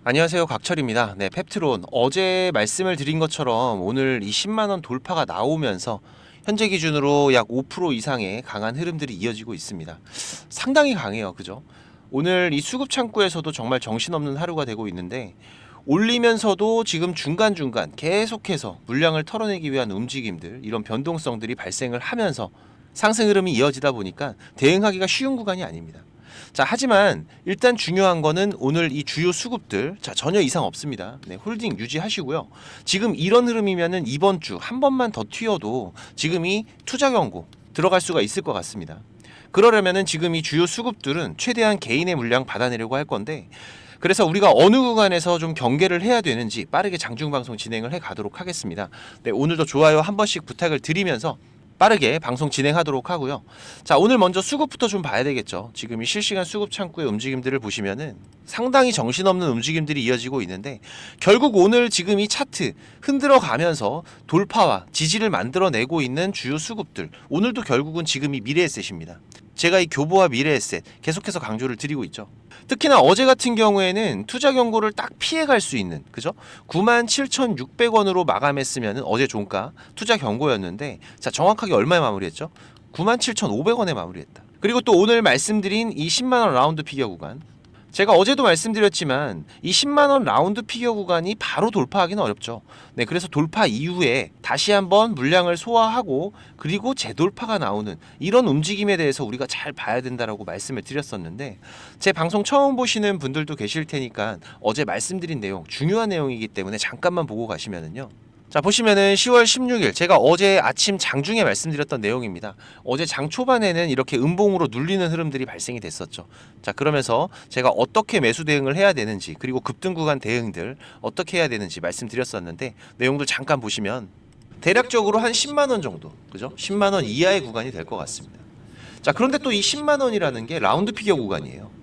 안녕하세요, 곽철입니다. 네, 펩트론 어제 말씀을 드린 것처럼 오늘 이 10만원 돌파가 나오면서 현재 기준으로 약 5% 이상의 강한 흐름들이 이어지고 있습니다. 상당히 강해요, 그죠? 오늘 이 수급 창구에서도 정말 정신없는 하루가 되고 있는데, 올리면서도 지금 중간중간 계속해서 물량을 털어내기 위한 움직임들, 이런 변동성들이 발생을 하면서 상승 흐름이 이어지다 보니까 대응하기가 쉬운 구간이 아닙니다. 자, 하지만 일단 중요한 거는 오늘 이 주요 수급들 전혀 이상 없습니다. 네, 홀딩 유지하시고요. 지금 이런 흐름이면은 이번 주 한 번만 더 튀어도 지금 이 투자 경고 들어갈 수가 있을 것 같습니다. 그러려면은 지금 이 주요 수급들은 최대한 개인의 물량 받아내려고 할 건데, 그래서 우리가 어느 구간에서 좀 경계를 해야 되는지 빠르게 장중 방송 진행을 해 가도록 하겠습니다. 네, 오늘도 좋아요 한 번씩 부탁을 드리면서 빠르게 방송 진행하도록 하고요. 자, 오늘 먼저 수급부터 좀 봐야 되겠죠. 지금 이 실시간 수급 창구의 움직임들을 보시면은 상당히 정신없는 움직임들이 이어지고 있는데, 결국 오늘 지금 이 차트 흔들어 가면서 돌파와 지지를 만들어내고 있는 주요 수급들, 오늘도 결국은 지금 이 미래에셋입니다. 제가 이 교보와 미래에셋 계속해서 강조를 드리고 있죠. 특히나 어제 같은 경우에는 투자 경고를 딱 피해갈 수 있는, 그죠? 97,600원으로 마감했으면 어제 종가 투자 경고였는데, 자, 정확하게 얼마에 마무리했죠? 97,500원에 마무리했다. 그리고 또 오늘 말씀드린 이 10만원 라운드 피겨 구간, 제가 어제도 말씀드렸지만 이 10만원 라운드 피겨 구간이 바로 돌파하기는 어렵죠. 네, 그래서 돌파 이후에 다시 한번 물량을 소화하고 그리고 재돌파가 나오는 이런 움직임에 대해서 우리가 잘 봐야 된다라고 말씀을 드렸었는데, 제 방송 처음 보시는 분들도 계실 테니까 어제 말씀드린 내용 중요한 내용이기 때문에 잠깐만 보고 가시면은요. 자, 보시면은 10월 16일 제가 어제 아침 장중에 말씀드렸던 내용입니다. 어제 장 초반에는 이렇게 음봉으로 눌리는 흐름들이 발생이 됐었죠. 자, 그러면서 제가 어떻게 매수 대응을 해야 되는지, 그리고 급등 구간 대응들 어떻게 해야 되는지 말씀드렸었는데, 내용들 잠깐 보시면 대략적으로 한 10만 원 정도, 그죠? 10만 원 이하의 구간이 될 것 같습니다. 자, 그런데 또 이 10만 원이라는 게 라운드 피겨 구간이에요.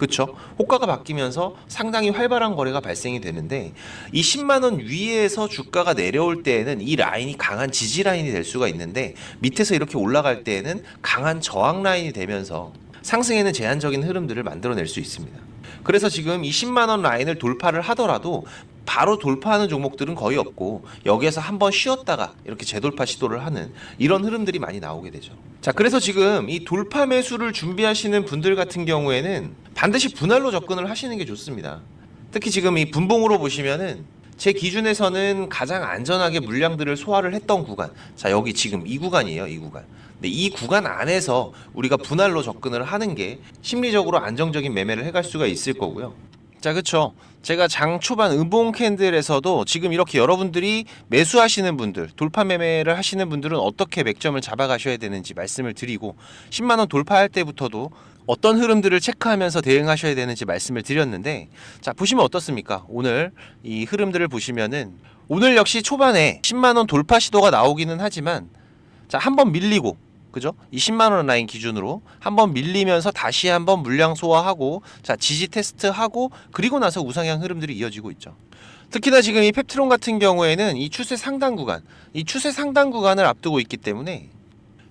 그렇죠? 호가가 바뀌면서 상당히 활발한 거래가 발생이 되는데, 이 10만 원 위에서 주가가 내려올 때에는 이 라인이 강한 지지 라인이 될 수가 있는데, 밑에서 이렇게 올라갈 때에는 강한 저항 라인이 되면서 상승에는 제한적인 흐름들을 만들어낼 수 있습니다. 그래서 지금 이 10만 원 라인을 돌파를 하더라도 바로 돌파하는 종목들은 거의 없고, 여기에서 한번 쉬었다가 이렇게 재돌파 시도를 하는 이런 흐름들이 많이 나오게 되죠. 자, 그래서 지금 이 돌파 매수를 준비하시는 분들 같은 경우에는 반드시 분할로 접근을 하시는 게 좋습니다. 특히 지금 이 분봉으로 보시면은 제 기준에서는 가장 안전하게 물량들을 소화를 했던 구간, 자, 여기 지금 이 구간이에요, 이 구간. 근데 이 구간 안에서 우리가 분할로 접근을 하는 게 심리적으로 안정적인 매매를 해갈 수가 있을 거고요. 자, 그쵸. 제가 장 초반 음봉 캔들에서도 지금 이렇게 여러분들이 매수하시는 분들, 돌파 매매를 하시는 분들은 어떻게 맥점을 잡아가셔야 되는지 말씀을 드리고, 10만원 돌파할 때부터도 어떤 흐름들을 체크하면서 대응하셔야 되는지 말씀을 드렸는데, 자, 보시면 어떻습니까? 오늘 이 흐름들을 보시면은 오늘 역시 초반에 10만원 돌파 시도가 나오기는 하지만, 자, 한번 밀리고, 그죠? 이 10만원 라인 기준으로 한번 밀리면서 다시 한번 물량 소화하고, 자, 지지 테스트하고, 그리고 나서 우상향 흐름들이 이어지고 있죠. 특히나 지금 이 펩트론 같은 경우에는 이 추세 상단 구간, 이 추세 상단 구간을 앞두고 있기 때문에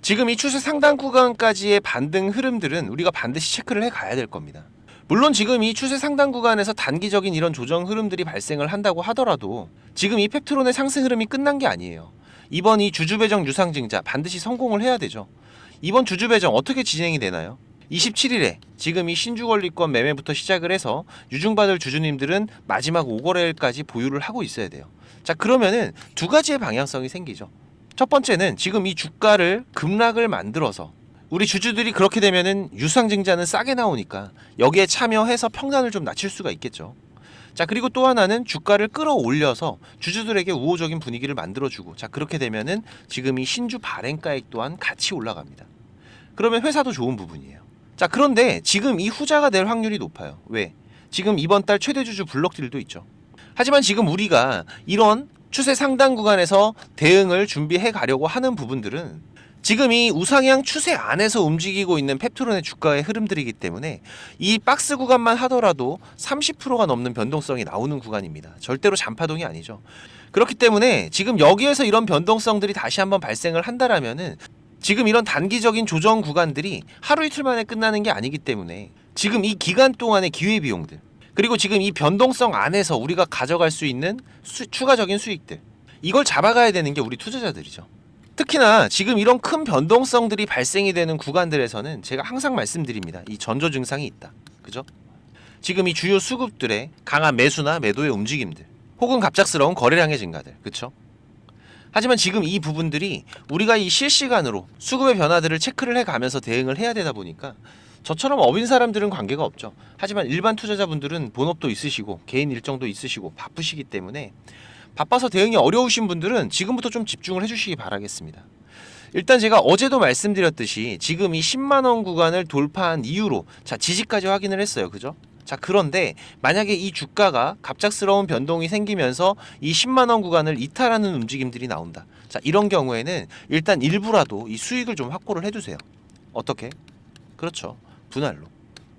지금 이 추세 상단 구간까지의 반등 흐름들은 우리가 반드시 체크를 해 가야 될 겁니다. 물론 지금 이 추세 상단 구간에서 단기적인 이런 조정 흐름들이 발생을 한다고 하더라도 지금 이 펩트론의 상승 흐름이 끝난 게 아니에요. 이번 이 주주배정 유상증자 반드시 성공을 해야 되죠. 이번 주주배정 어떻게 진행이 되나요? 27일에 지금 이 신주권리권 매매부터 시작을 해서 유증받을 주주님들은 마지막 5거래일까지 보유를 하고 있어야 돼요. 자, 그러면은 두 가지의 방향성이 생기죠. 첫 번째는 지금 이 주가를 급락을 만들어서 우리 주주들이 그렇게 되면은 유상증자는 싸게 나오니까 여기에 참여해서 평단을 좀 낮출 수가 있겠죠. 자, 그리고 또 하나는 주가를 끌어올려서 주주들에게 우호적인 분위기를 만들어주고, 자, 그렇게 되면은 지금 이 신주 발행가액 또한 같이 올라갑니다. 그러면 회사도 좋은 부분이에요. 자, 그런데 지금 이 후자가 될 확률이 높아요. 왜? 지금 이번 달 최대 주주 블록딜도 있죠. 하지만 지금 우리가 이런 추세 상단 구간에서 대응을 준비해 가려고 하는 부분들은 지금 이 우상향 추세 안에서 움직이고 있는 펩트론의 주가의 흐름들이기 때문에 이 박스 구간만 하더라도 30%가 넘는 변동성이 나오는 구간입니다. 절대로 잔파동이 아니죠. 그렇기 때문에 지금 여기에서 이런 변동성들이 다시 한번 발생을 한다라면은 지금 이런 단기적인 조정 구간들이 하루 이틀 만에 끝나는 게 아니기 때문에 지금 이 기간 동안의 기회비용들, 그리고 지금 이 변동성 안에서 우리가 가져갈 수 있는 추가적인 수익들, 이걸 잡아가야 되는 게 우리 투자자들이죠. 특히나 지금 이런 큰 변동성들이 발생이 되는 구간들에서는 제가 항상 말씀드립니다. 이 전조 증상이 있다. 그죠? 지금 이 주요 수급들의 강한 매수나 매도의 움직임들, 혹은 갑작스러운 거래량의 증가들. 그쵸? 하지만 지금 이 부분들이 우리가 이 실시간으로 수급의 변화들을 체크를 해가면서 대응을 해야 되다 보니까 저처럼 업인 사람들은 관계가 없죠. 하지만 일반 투자자분들은 본업도 있으시고 개인 일정도 있으시고 바쁘시기 때문에 바빠서 대응이 어려우신 분들은 지금부터 좀 집중을 해주시기 바라겠습니다. 일단 제가 어제도 말씀드렸듯이 지금 이 10만원 구간을 돌파한 이후로 자 지지까지 확인을 했어요. 그죠? 자 그런데 만약에 이 주가가 갑작스러운 변동이 생기면서 이 10만원 구간을 이탈하는 움직임들이 나온다. 자 이런 경우에는 일단 일부라도 이 수익을 좀 확보를 해두세요. 어떻게? 그렇죠. 분할로.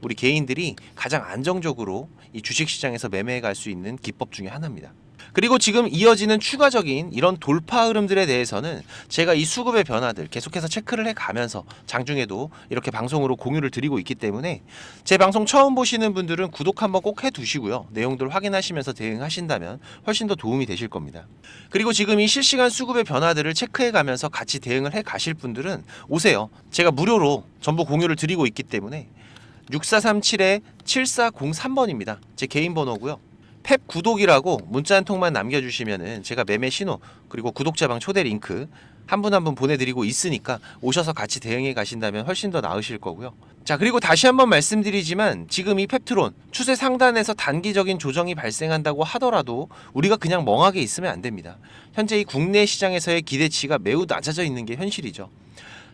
우리 개인들이 가장 안정적으로 이 주식시장에서 매매해 갈 수 있는 기법 중에 하나입니다. 그리고 지금 이어지는 추가적인 이런 돌파 흐름들에 대해서는 제가 이 수급의 변화들 계속해서 체크를 해가면서 장중에도 이렇게 방송으로 공유를 드리고 있기 때문에 제 방송 처음 보시는 분들은 구독 한번 꼭 해두시고요. 내용들 확인하시면서 대응하신다면 훨씬 더 도움이 되실 겁니다. 그리고 지금 이 실시간 수급의 변화들을 체크해가면서 같이 대응을 해 가실 분들은 오세요. 제가 무료로 전부 공유를 드리고 있기 때문에 6437-7403번입니다. 제 개인 번호고요. 펩 구독이라고 문자 한 통만 남겨주시면은 제가 매매 신호 그리고 구독자방 초대 링크 한 분 한 분 보내드리고 있으니까 오셔서 같이 대응해 가신다면 훨씬 더 나으실 거고요. 자 그리고 다시 한번 말씀드리지만 지금 이 펩트론 추세 상단에서 단기적인 조정이 발생한다고 하더라도 우리가 그냥 멍하게 있으면 안 됩니다. 현재 이 국내 시장에서의 기대치가 매우 낮아져 있는 게 현실이죠.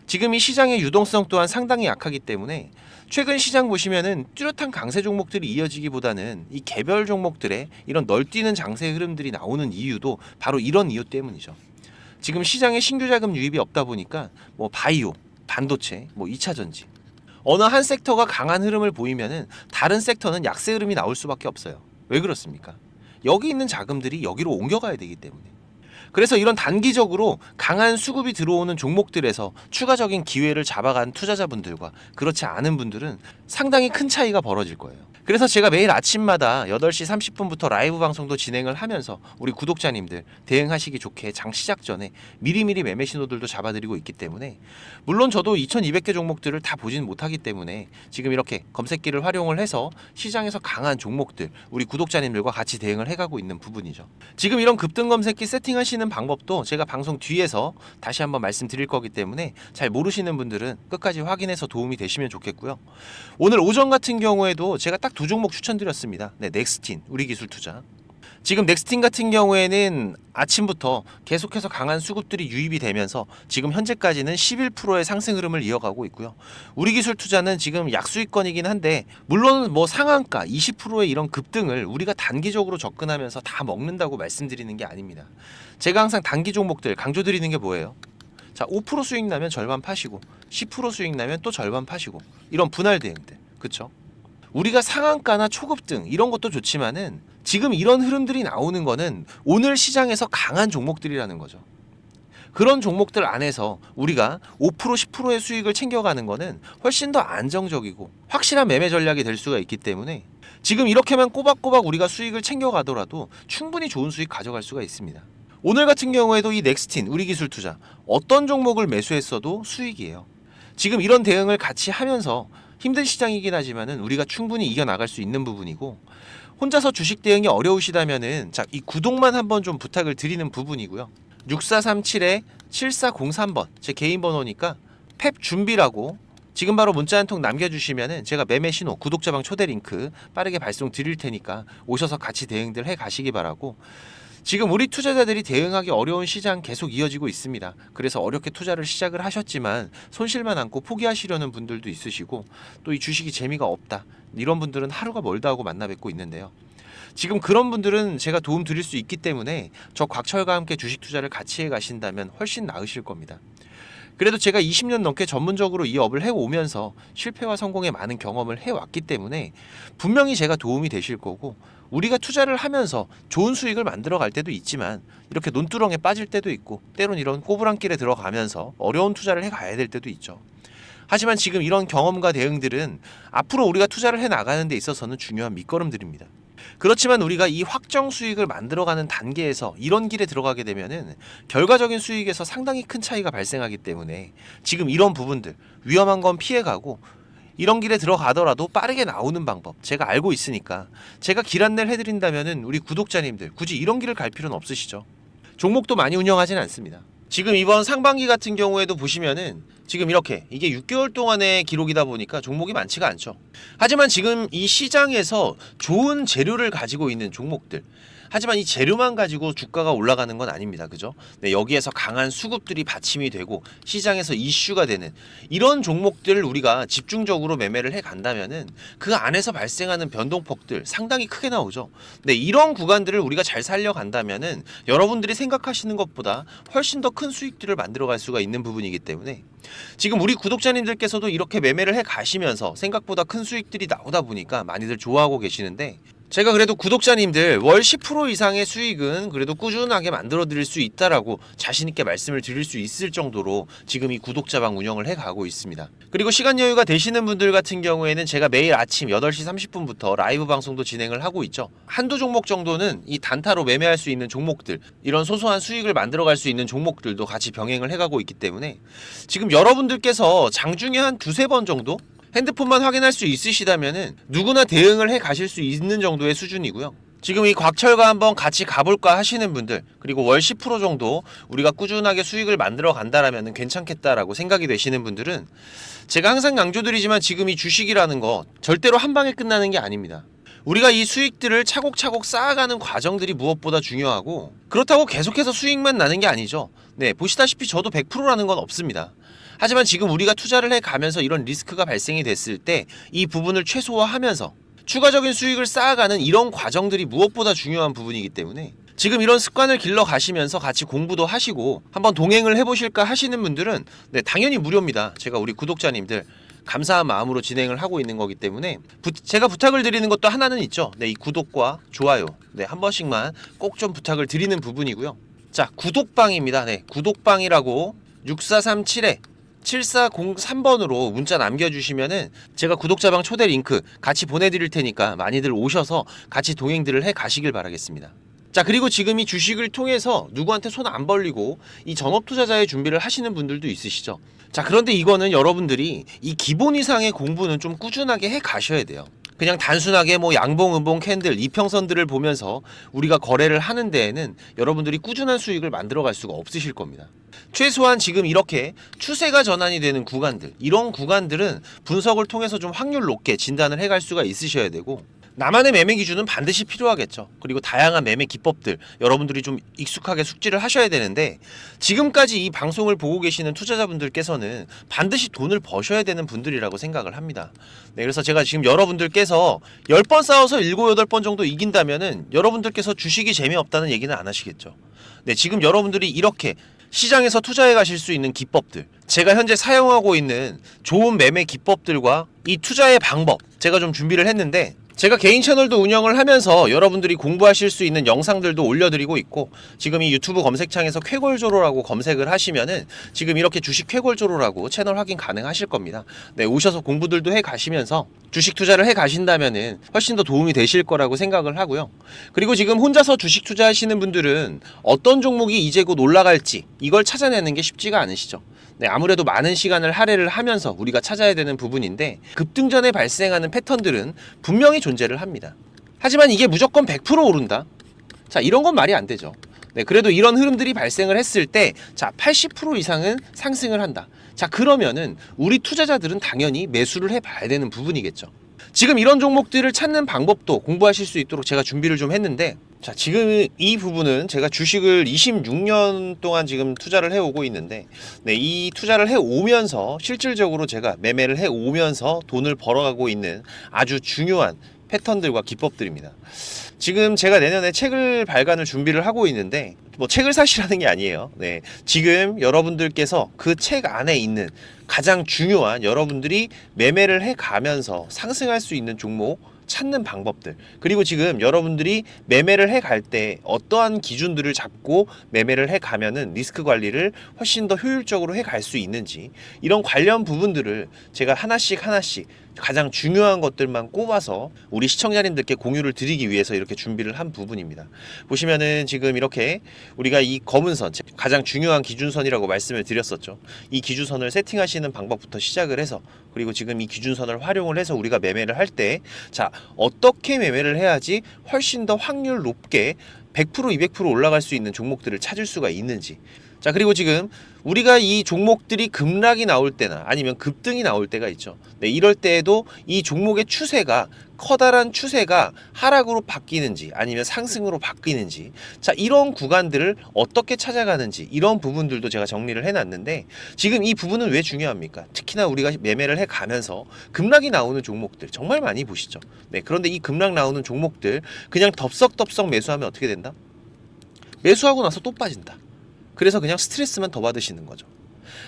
지금 이 시장의 유동성 또한 상당히 약하기 때문에 최근 시장 보시면은 뚜렷한 강세 종목들이 이어지기보다는 이 개별 종목들의 이런 널뛰는 장세 흐름들이 나오는 이유도 바로 이런 이유 때문이죠. 지금 시장에 신규 자금 유입이 없다 보니까 뭐 바이오, 반도체, 뭐 2차 전지 어느 한 섹터가 강한 흐름을 보이면은 다른 섹터는 약세 흐름이 나올 수밖에 없어요. 왜 그렇습니까? 여기 있는 자금들이 여기로 옮겨가야 되기 때문에. 그래서 이런 단기적으로 강한 수급이 들어오는 종목들에서 추가적인 기회를 잡아간 투자자분들과 그렇지 않은 분들은 상당히 큰 차이가 벌어질 거예요. 그래서 제가 매일 아침마다 8시 30분부터 라이브 방송도 진행을 하면서 우리 구독자님들 대응하시기 좋게 장 시작 전에 미리미리 매매 신호들도 잡아드리고 있기 때문에 물론 저도 2200개 종목들을 다 보지는 못하기 때문에 지금 이렇게 검색기를 활용을 해서 시장에서 강한 종목들 우리 구독자님들과 같이 대응을 해가고 있는 부분이죠. 지금 이런 급등 검색기 세팅하시는 방법도 제가 방송 뒤에서 다시 한번 말씀드릴 거기 때문에 잘 모르시는 분들은 끝까지 확인해서 도움이 되시면 좋겠고요. 오늘 오전 같은 경우에도 제가 딱 2종목 추천드렸습니다. 네, 넥스틴, 우리기술투자. 지금 넥스틴 같은 경우에는 아침부터 계속해서 강한 수급들이 유입이 되면서 지금 현재까지는 11%의 상승 흐름을 이어가고 있고요. 우리기술투자는 지금 약수익권이긴 한데 물론 뭐 상한가 20%의 이런 급등을 우리가 단기적으로 접근하면서 다 먹는다고 말씀드리는 게 아닙니다. 제가 항상 단기 종목들 강조드리는 게 뭐예요? 자, 5% 수익 나면 절반 파시고 10% 수익 나면 또 절반 파시고 이런 분할 대응들. 그쵸? 우리가 상한가나 초급등 이런 것도 좋지만은 지금 이런 흐름들이 나오는 거는 오늘 시장에서 강한 종목들이라는 거죠. 그런 종목들 안에서 우리가 5% 10%의 수익을 챙겨가는 거는 훨씬 더 안정적이고 확실한 매매 전략이 될 수가 있기 때문에 지금 이렇게만 꼬박꼬박 우리가 수익을 챙겨가더라도 충분히 좋은 수익 가져갈 수가 있습니다. 오늘 같은 경우에도 이 넥스틴 우리기술투자 어떤 종목을 매수했어도 수익이에요. 지금 이런 대응을 같이 하면서 힘든 시장이긴 하지만은 우리가 충분히 이겨나갈 수 있는 부분이고 혼자서 주식 대응이 어려우시다면은 자, 이 구독만 한번 좀 부탁을 드리는 부분이고요. 6437-7403번 제 개인 번호니까 펩 준비라고 지금 바로 문자 한 통 남겨주시면은 제가 매매 신호 구독자방 초대 링크 빠르게 발송 드릴 테니까 오셔서 같이 대응들 해 가시기 바라고 지금 우리 투자자들이 대응하기 어려운 시장 계속 이어지고 있습니다. 그래서 어렵게 투자를 시작을 하셨지만 손실만 안고 포기하시려는 분들도 있으시고 또 이 주식이 재미가 없다. 이런 분들은 하루가 멀다 하고 만나 뵙고 있는데요. 지금 그런 분들은 제가 도움 드릴 수 있기 때문에 저 곽철과 함께 주식 투자를 같이 해 가신다면 훨씬 나으실 겁니다. 그래도 제가 20년 넘게 전문적으로 이 업을 해오면서 실패와 성공의 많은 경험을 해왔기 때문에 분명히 제가 도움이 되실 거고 우리가 투자를 하면서 좋은 수익을 만들어 갈 때도 있지만 이렇게 논두렁에 빠질 때도 있고 때론 이런 꼬부랑길에 들어가면서 어려운 투자를 해가야 될 때도 있죠. 하지만 지금 이런 경험과 대응들은 앞으로 우리가 투자를 해나가는 데 있어서는 중요한 밑거름들입니다. 그렇지만 우리가 이 확정 수익을 만들어가는 단계에서 이런 길에 들어가게 되면은 결과적인 수익에서 상당히 큰 차이가 발생하기 때문에 지금 이런 부분들 위험한 건 피해가고 이런 길에 들어가더라도 빠르게 나오는 방법 제가 알고 있으니까 제가 길 안내를 해드린다면은 우리 구독자님들 굳이 이런 길을 갈 필요는 없으시죠. 종목도 많이 운영하진 않습니다. 지금 이번 상반기 같은 경우에도 보시면은 지금 이렇게 이게 6개월 동안의 기록이다 보니까 종목이 많지가 않죠. 하지만 지금 이 시장에서 좋은 재료를 가지고 있는 종목들, 하지만 이 재료만 가지고 주가가 올라가는 건 아닙니다. 그죠? 네, 여기에서 강한 수급들이 받침이 되고 시장에서 이슈가 되는 이런 종목들을 우리가 집중적으로 매매를 해 간다면은 그 안에서 발생하는 변동폭들 상당히 크게 나오죠. 네, 이런 구간들을 우리가 잘 살려 간다면은 여러분들이 생각하시는 것보다 훨씬 더 큰 수익들을 만들어 갈 수가 있는 부분이기 때문에 지금 우리 구독자님들께서도 이렇게 매매를 해 가시면서 생각보다 큰 수익들이 나오다 보니까 많이들 좋아하고 계시는데, 제가 그래도 구독자님들 월 10% 이상의 수익은 그래도 꾸준하게 만들어 드릴 수 있다라고 자신있게 말씀을 드릴 수 있을 정도로 지금 이 구독자방 운영을 해 가고 있습니다. 그리고 시간 여유가 되시는 분들 같은 경우에는 제가 매일 아침 8시 30분부터 라이브 방송도 진행을 하고 있죠. 한두 종목 정도는 이 단타로 매매할 수 있는 종목들, 이런 소소한 수익을 만들어 갈 수 있는 종목들도 같이 병행을 해 가고 있기 때문에 지금 여러분들께서 장중에 한 두세 번 정도 핸드폰만 확인할 수 있으시다면은 누구나 대응을 해 가실 수 있는 정도의 수준이고요. 지금 이 곽철과 한번 같이 가볼까 하시는 분들, 그리고 월 10% 정도 우리가 꾸준하게 수익을 만들어 간다라면 괜찮겠다라고 생각이 되시는 분들은 제가 항상 강조드리지만 지금 이 주식이라는 거 절대로 한 방에 끝나는 게 아닙니다. 우리가 이 수익들을 차곡차곡 쌓아가는 과정들이 무엇보다 중요하고, 그렇다고 계속해서 수익만 나는 게 아니죠. 네, 보시다시피 저도 100%라는 건 없습니다. 하지만 지금 우리가 투자를 해가면서 이런 리스크가 발생이 됐을 때 이 부분을 최소화하면서 추가적인 수익을 쌓아가는 이런 과정들이 무엇보다 중요한 부분이기 때문에 지금 이런 습관을 길러 가시면서 같이 공부도 하시고 한번 동행을 해보실까 하시는 분들은 네, 당연히 무료입니다. 제가 우리 구독자님들 감사한 마음으로 진행을 하고 있는 거기 때문에 제가 부탁을 드리는 것도 하나는 있죠. 네, 이 구독과 좋아요 네, 한 번씩만 꼭 좀 부탁을 드리는 부분이고요. 자, 구독방입니다. 네, 구독방이라고 6437에 7403번으로 문자 남겨주시면은 제가 구독자방 초대 링크 같이 보내드릴 테니까 많이들 오셔서 같이 동행들을 해 가시길 바라겠습니다. 자, 그리고 지금 이 주식을 통해서 누구한테 손 안 벌리고 이 전업 투자자의 준비를 하시는 분들도 있으시죠. 자, 그런데 이거는 여러분들이 이 기본 이상의 공부는 좀 꾸준하게 해 가셔야 돼요. 그냥 단순하게 뭐 양봉, 음봉, 캔들, 이평선들을 보면서 우리가 거래를 하는 데에는 여러분들이 꾸준한 수익을 만들어 갈 수가 없으실 겁니다. 최소한 지금 이렇게 추세가 전환이 되는 구간들, 이런 구간들은 분석을 통해서 좀 확률 높게 진단을 해갈 수가 있으셔야 되고, 나만의 매매 기준은 반드시 필요하겠죠. 그리고 다양한 매매 기법들 여러분들이 좀 익숙하게 숙지를 하셔야 되는데, 지금까지 이 방송을 보고 계시는 투자자분들께서는 반드시 돈을 버셔야 되는 분들이라고 생각을 합니다. 네, 그래서 제가 지금 여러분들께서 10번 싸워서 7, 8번 정도 이긴다면은 여러분들께서 주식이 재미없다는 얘기는 안 하시겠죠. 네, 지금 여러분들이 이렇게 시장에서 투자해 가실 수 있는 기법들, 제가 현재 사용하고 있는 좋은 매매 기법들과 이 투자의 방법 제가 좀 준비를 했는데, 제가 개인 채널도 운영을 하면서 여러분들이 공부하실 수 있는 영상들도 올려드리고 있고, 지금 이 유튜브 검색창에서 쾌골조로라고 검색을 하시면은 지금 이렇게 주식 쾌골조로라고 채널 확인 가능하실 겁니다. 네, 오셔서 공부들도 해 가시면서 주식 투자를 해 가신다면은 훨씬 더 도움이 되실 거라고 생각을 하고요. 그리고 지금 혼자서 주식 투자하시는 분들은 어떤 종목이 이제 곧 올라갈지 이걸 찾아내는 게 쉽지가 않으시죠. 네, 아무래도 많은 시간을 할애를 하면서 우리가 찾아야 되는 부분인데, 급등 전에 발생하는 패턴들은 분명히 존재를 합니다. 하지만 이게 무조건 100% 오른다? 자, 이런 건 말이 안 되죠. 네, 그래도 이런 흐름들이 발생을 했을 때, 자, 80% 이상은 상승을 한다. 자, 그러면은 우리 투자자들은 당연히 매수를 해봐야 되는 부분이겠죠. 지금 이런 종목들을 찾는 방법도 공부하실 수 있도록 제가 준비를 좀 했는데, 자, 지금 이 부분은 제가 주식을 26년 동안 지금 투자를 해오고 있는데, 네, 이 투자를 해오면서 실질적으로 제가 매매를 해오면서 돈을 벌어가고 있는 아주 중요한 패턴들과 기법들입니다. 지금 제가 내년에 책을 발간을 준비를 하고 있는데, 뭐 책을 사시라는 게 아니에요. 네, 지금 여러분들께서 그 책 안에 있는 가장 중요한 여러분들이 매매를 해가면서 상승할 수 있는 종목, 찾는 방법들, 그리고 지금 여러분들이 매매를 해 갈 때 어떠한 기준들을 잡고 매매를 해 가면은 리스크 관리를 훨씬 더 효율적으로 해 갈 수 있는지, 이런 관련 부분들을 제가 하나씩 가장 중요한 것들만 꼽아서 우리 시청자님들께 공유를 드리기 위해서 이렇게 준비를 한 부분입니다. 보시면은 지금 이렇게 우리가 이 검은 선, 가장 중요한 기준선이라고 말씀을 드렸었죠. 이 기준선을 세팅하시는 방법부터 시작을 해서, 그리고 지금 이 기준선을 활용을 해서 우리가 매매를 할 때, 자, 어떻게 매매를 해야지 훨씬 더 확률 높게 100% 200% 올라갈 수 있는 종목들을 찾을 수가 있는지. 자, 그리고 지금 우리가 이 종목들이 급락이 나올 때나 아니면 급등이 나올 때가 있죠. 네, 이럴 때에도 이 종목의 추세가, 커다란 추세가 하락으로 바뀌는지 아니면 상승으로 바뀌는지, 자, 이런 구간들을 어떻게 찾아가는지, 이런 부분들도 제가 정리를 해놨는데, 지금 이 부분은 왜 중요합니까? 특히나 우리가 매매를 해가면서 급락이 나오는 종목들 정말 많이 보시죠. 네, 그런데 이 급락 나오는 종목들 그냥 덥석덥석 매수하면 어떻게 된다? 매수하고 나서 또 빠진다. 그래서 그냥 스트레스만 더 받으시는 거죠.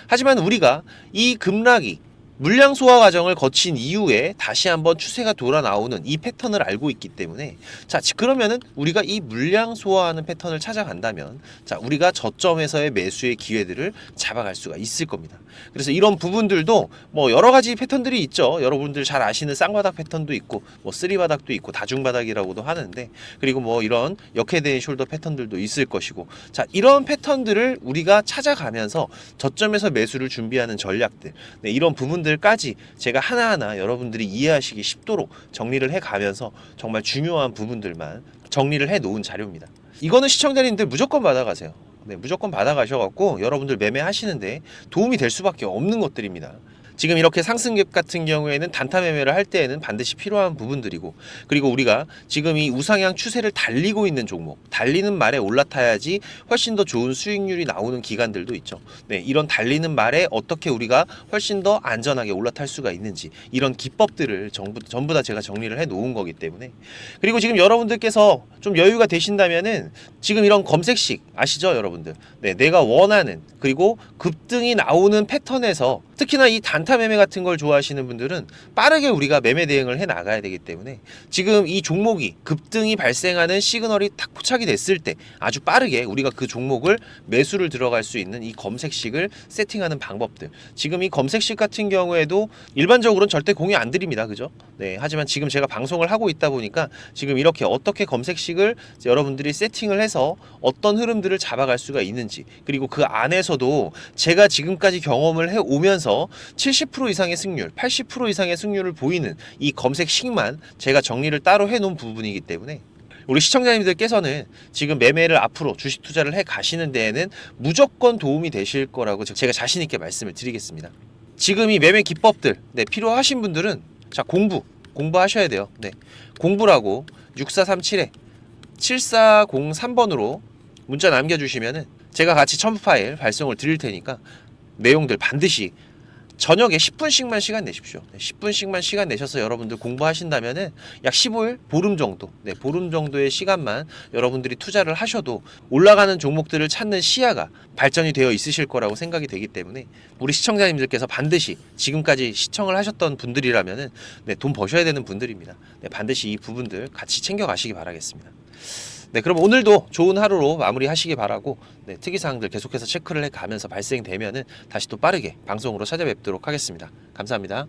하지만 우리가 이 급락이 물량 소화 과정을 거친 이후에 다시 한번 추세가 돌아 나오는 이 패턴을 알고 있기 때문에, 자, 그러면은 우리가 이 물량 소화하는 패턴을 찾아간다면, 자, 우리가 저점에서의 매수의 기회들을 잡아갈 수가 있을 겁니다. 그래서 이런 부분들도 뭐 여러 가지 패턴들이 있죠. 여러분들 잘 아시는 쌍바닥 패턴도 있고, 뭐 쓰리바닥도 있고, 다중바닥이라고도 하는데, 그리고 뭐 이런 역헤드앤 숄더 패턴들도 있을 것이고, 자, 이런 패턴들을 우리가 찾아가면서 저점에서 매수를 준비하는 전략들, 네, 이런 부분들까지 제가 하나하나 여러분들이 이해하시기 쉽도록 정리를 해가면서 정말 중요한 부분들만 정리를 해 놓은 자료입니다. 이거는 시청자님들 무조건 받아가세요. 네, 무조건 받아가셔갖고 여러분들 매매하시는데 도움이 될 수밖에 없는 것들입니다. 지금 이렇게 상승갭 같은 경우에는 단타 매매를 할 때에는 반드시 필요한 부분들이고, 그리고 우리가 지금 이 우상향 추세를 달리고 있는 종목, 달리는 말에 올라타야지 훨씬 더 좋은 수익률이 나오는 기간들도 있죠. 네, 이런 달리는 말에 어떻게 우리가 훨씬 더 안전하게 올라탈 수가 있는지, 이런 기법들을 전부 다 제가 정리를 해 놓은 거기 때문에. 그리고 지금 여러분들께서 좀 여유가 되신다면은 지금 이런 검색식 아시죠, 여러분들? 네, 내가 원하는, 그리고 급등이 나오는 패턴에서, 특히나 이 단타 매매 같은 걸 좋아하시는 분들은 빠르게 우리가 매매 대응을 해 나가야 되기 때문에, 지금 이 종목이 급등이 발생하는 시그널이 딱 포착이 됐을 때 아주 빠르게 우리가 그 종목을 매수를 들어갈 수 있는 이 검색식을 세팅하는 방법들, 지금 이 검색식 같은 경우에도 일반적으로는 절대 공유 안 드립니다. 그죠? 네, 하지만 지금 제가 방송을 하고 있다 보니까 지금 이렇게 어떻게 검색식을 여러분들이 세팅을 해서 어떤 흐름들을 잡아갈 수가 있는지, 그리고 그 안에서도 제가 지금까지 경험을 해 오면서 70% 이상의 승률, 80% 이상의 승률을 보이는 이 검색식만 제가 정리를 따로 해놓은 부분이기 때문에, 우리 시청자님들께서는 지금 매매를 앞으로 주식 투자를 해 가시는 데에는 무조건 도움이 되실 거라고 제가 자신 있게 말씀을 드리겠습니다. 지금 이 매매 기법들, 네, 필요하신 분들은, 자, 공부하셔야 돼요. 네, 공부라고 6437에 7403번으로 문자 남겨주시면은 제가 같이 첨부 파일 발송을 드릴 테니까 내용들 반드시 저녁에 10분씩만 시간 내십시오. 10분씩만 시간 내셔서 여러분들 공부하신다면은 약 15일, 보름 정도, 네, 보름 정도의 시간만 여러분들이 투자를 하셔도 올라가는 종목들을 찾는 시야가 발전이 되어 있으실 거라고 생각이 되기 때문에, 우리 시청자님들께서 반드시 지금까지 시청을 하셨던 분들이라면은, 네, 돈 버셔야 되는 분들입니다. 네, 반드시 이 부분들 같이 챙겨가시기 바라겠습니다. 네, 그럼 오늘도 좋은 하루로 마무리하시기 바라고, 네, 특이사항들 계속해서 체크를 해가면서 발생되면은 다시 또 빠르게 방송으로 찾아뵙도록 하겠습니다. 감사합니다.